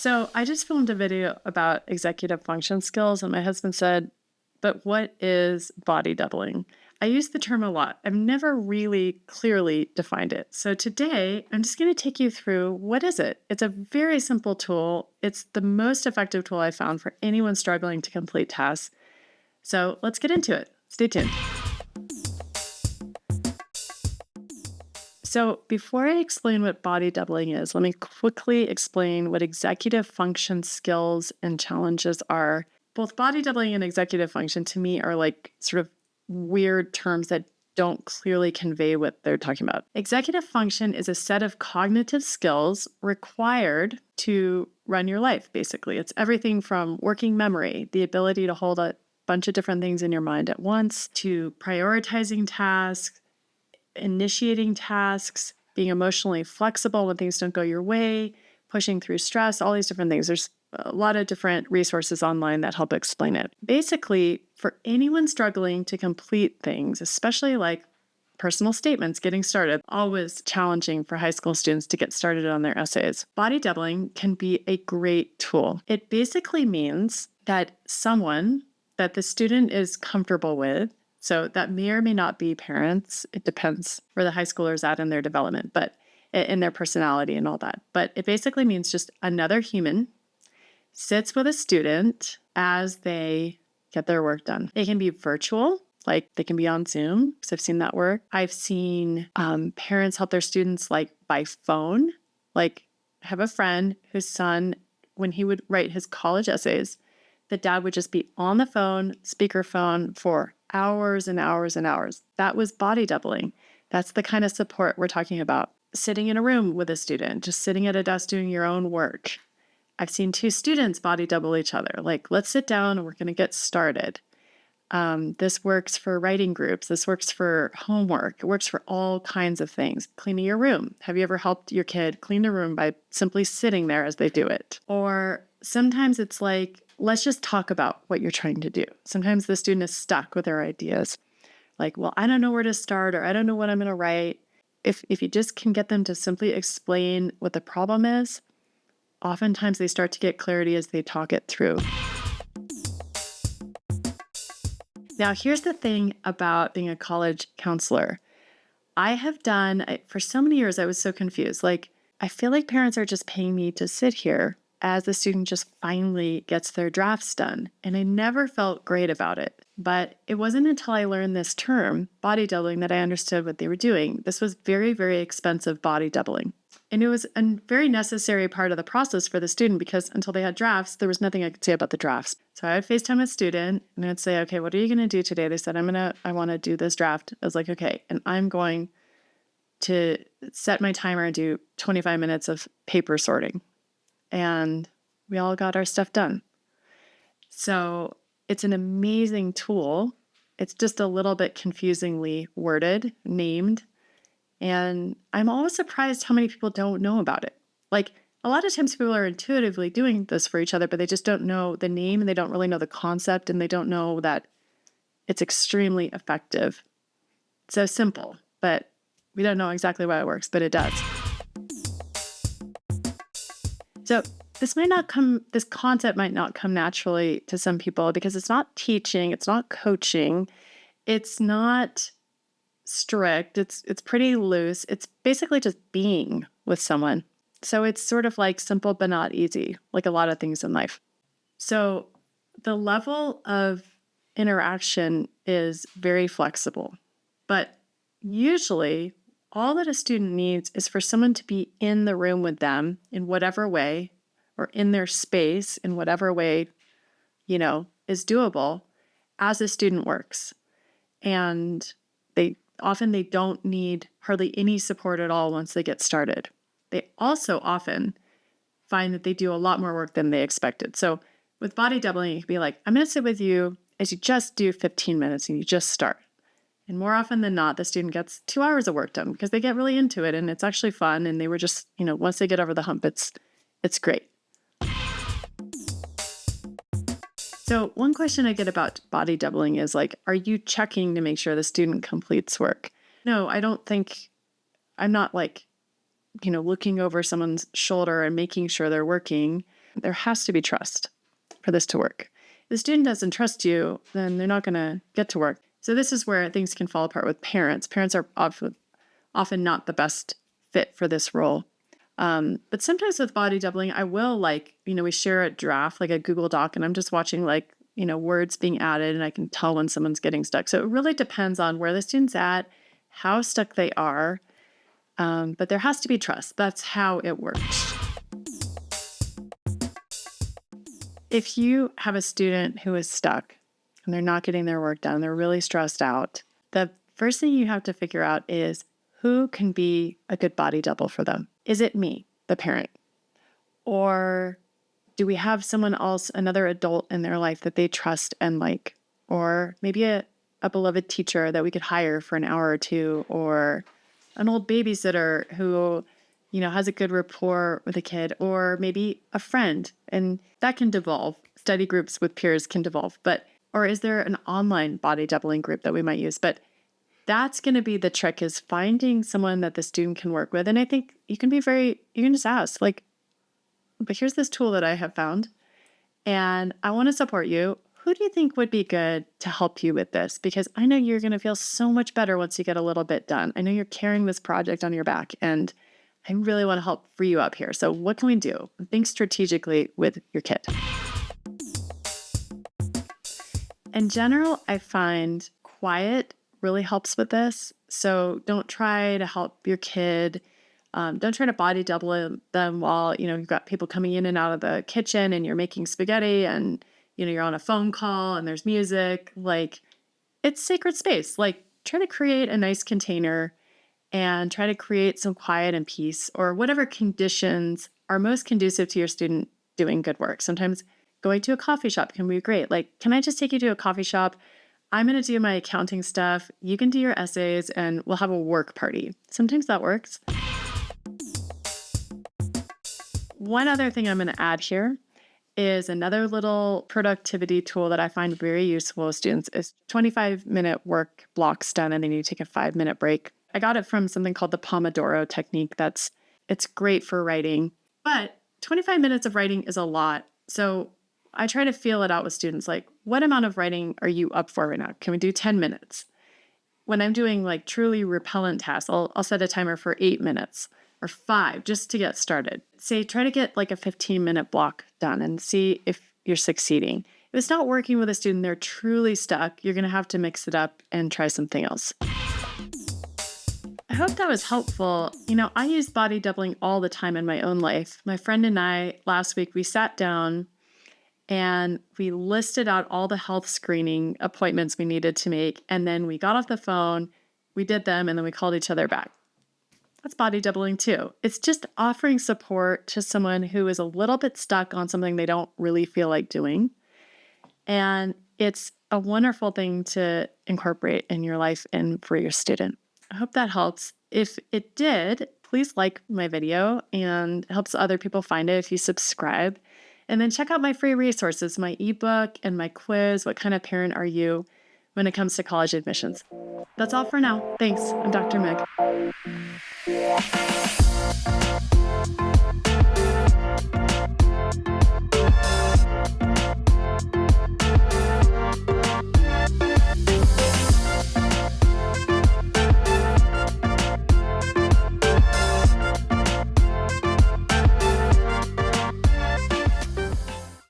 So I just filmed a video about executive function skills, and my husband said, but what is body doubling? I use the term a lot. I've never really clearly defined it. So today, I'm just going to take you through what is it? It's a very simple tool. It's the most effective tool I found for anyone struggling to complete tasks. So let's get into it. Stay tuned. So before I explain what body doubling is, let me quickly explain what executive function skills and challenges are. Both body doubling and executive function to me are like sort of weird terms that don't clearly convey what they're talking about. Executive function is a set of cognitive skills required to run your life, basically. It's everything from working memory, the ability to hold a bunch of different things in your mind at once, to prioritizing tasks, initiating tasks, being emotionally flexible when things don't go your way, pushing through stress, all these different things. There's a lot of different resources online that help explain it. Basically, for anyone struggling to complete things, especially like personal statements, getting started, always challenging for high school students to get started on their essays. Body doubling can be a great tool. It basically means that someone that the student is comfortable with, so that may or may not be parents. It depends where the high schooler is at in their development, but in their personality and all that. But it basically means just another human sits with a student as they get their work done. It can be virtual, like they can be on Zoom, because I've seen that work. I've seen parents help their students like by phone. Like I have a friend whose son, when he would write his college essays, the dad would just be on the phone, speakerphone for hours and hours and hours. That was body doubling. That's the kind of support we're talking about. Sitting in a room with a student, just sitting at a desk doing your own work. I've seen two students body double each other. Like, let's sit down and we're going to get started. This works for writing groups. This works for homework. It works for all kinds of things. Cleaning your room. Have you ever helped your kid clean a room by simply sitting there as they do it? Or sometimes it's like, let's just talk about what you're trying to do. Sometimes the student is stuck with their ideas. Like, well, I don't know where to start, or I don't know what I'm going to write. If you just can get them to simply explain what the problem is, oftentimes they start to get clarity as they talk it through. Now, here's the thing about being a college counselor. For so many years, I was so confused. Like, I feel like parents are just paying me to sit here as the student just finally gets their drafts done. And I never felt great about it. But it wasn't until I learned this term, body doubling, that I understood what they were doing. This was very, very expensive body doubling. And it was a very necessary part of the process for the student because until they had drafts, there was nothing I could say about the drafts. So I would FaceTime a student and I'd say, okay, what are you going to do today? They said, I want to do this draft. I was like, okay, and I'm going to set my timer and do 25 minutes of paper sorting. And we all got our stuff done. So it's an amazing tool. It's just a little bit confusingly worded, named. And I'm always surprised how many people don't know about it. Like a lot of times people are intuitively doing this for each other, but they just don't know the name and they don't really know the concept and they don't know that it's extremely effective. It's so simple, but we don't know exactly why it works, but it does. So this concept might not come naturally to some people because it's not teaching, it's not coaching, it's not strict, it's pretty loose. It's basically just being with someone. So it's sort of like simple but not easy, like a lot of things in life. So the level of interaction is very flexible, but usually all that a student needs is for someone to be in the room with them in whatever way, or in their space in whatever way, is doable as a student works. And they don't need hardly any support at all once they get started. They also often find that they do a lot more work than they expected. So with body doubling, you can be like, I'm going to sit with you as you just do 15 minutes and you just start. And more often than not, the student gets 2 hours of work done because they get really into it and it's actually fun. And they were just, once they get over the hump, it's great. So one question I get about body doubling is like, are you checking to make sure the student completes work? No, I don't think, I'm not like, looking over someone's shoulder and making sure they're working. There has to be trust for this to work. If the student doesn't trust you, then they're not going to get to work. So this is where things can fall apart with parents. Parents are often not the best fit for this role. But sometimes with body doubling, I will we share a draft, like a Google Doc, and I'm just watching words being added, and I can tell when someone's getting stuck. So it really depends on where the student's at, how stuck they are. But there has to be trust. That's how it works. If you have a student who is stuck and they're not getting their work done, they're really stressed out, the first thing you have to figure out is who can be a good body double for them. Is it me, the parent? Or do we have someone else, another adult in their life that they trust and like? Or maybe a beloved teacher that we could hire for an hour or two, or an old babysitter who has a good rapport with a kid, or maybe a friend, and that can devolve. Study groups with peers can devolve, or is there an online body doubling group that we might use? But that's going to be the trick, is finding someone that the student can work with. And I think you can just ask, but here's this tool that I have found, and I want to support you. Who do you think would be good to help you with this? Because I know you're going to feel so much better once you get a little bit done. I know you're carrying this project on your back, and I really want to help free you up here. So what can we do? Think strategically with your kid. In general, I find quiet really helps with this. So don't try to help your kid. Don't try to body double them while, you've got people coming in and out of the kitchen and you're making spaghetti and, you're on a phone call and there's music. It's sacred space. Try to create a nice container and try to create some quiet and peace, or whatever conditions are most conducive to your student doing good work. Sometimes going to a coffee shop can be great. Can I just take you to a coffee shop? I'm going to do my accounting stuff. You can do your essays and we'll have a work party. Sometimes that works. One other thing I'm going to add here is another little productivity tool that I find very useful with students is 25-minute work blocks done, and then you take a 5-minute break. I got it from something called the Pomodoro Technique. It's great for writing, but 25 minutes of writing is a lot. So I try to feel it out with students. What amount of writing are you up for right now? Can we do 10 minutes? When I'm doing truly repellent tasks, I'll set a timer for 8 minutes or 5 just to get started. Try to get a 15-minute block done and see if you're succeeding. If it's not working with a student, they're truly stuck, you're going to have to mix it up and try something else. I hope that was helpful. I use body doubling all the time in my own life. My friend and I, last week, we sat down and we listed out all the health screening appointments we needed to make. And then we got off the phone, we did them, and then we called each other back. That's body doubling too. It's just offering support to someone who is a little bit stuck on something they don't really feel like doing. And it's a wonderful thing to incorporate in your life and for your student. I hope that helps. If it did, please like my video and helps other people find it if you subscribe. And then check out my free resources, my ebook and my quiz, What Kind of Parent Are You when it comes to college admissions. That's all for now. Thanks. I'm Dr. Meg.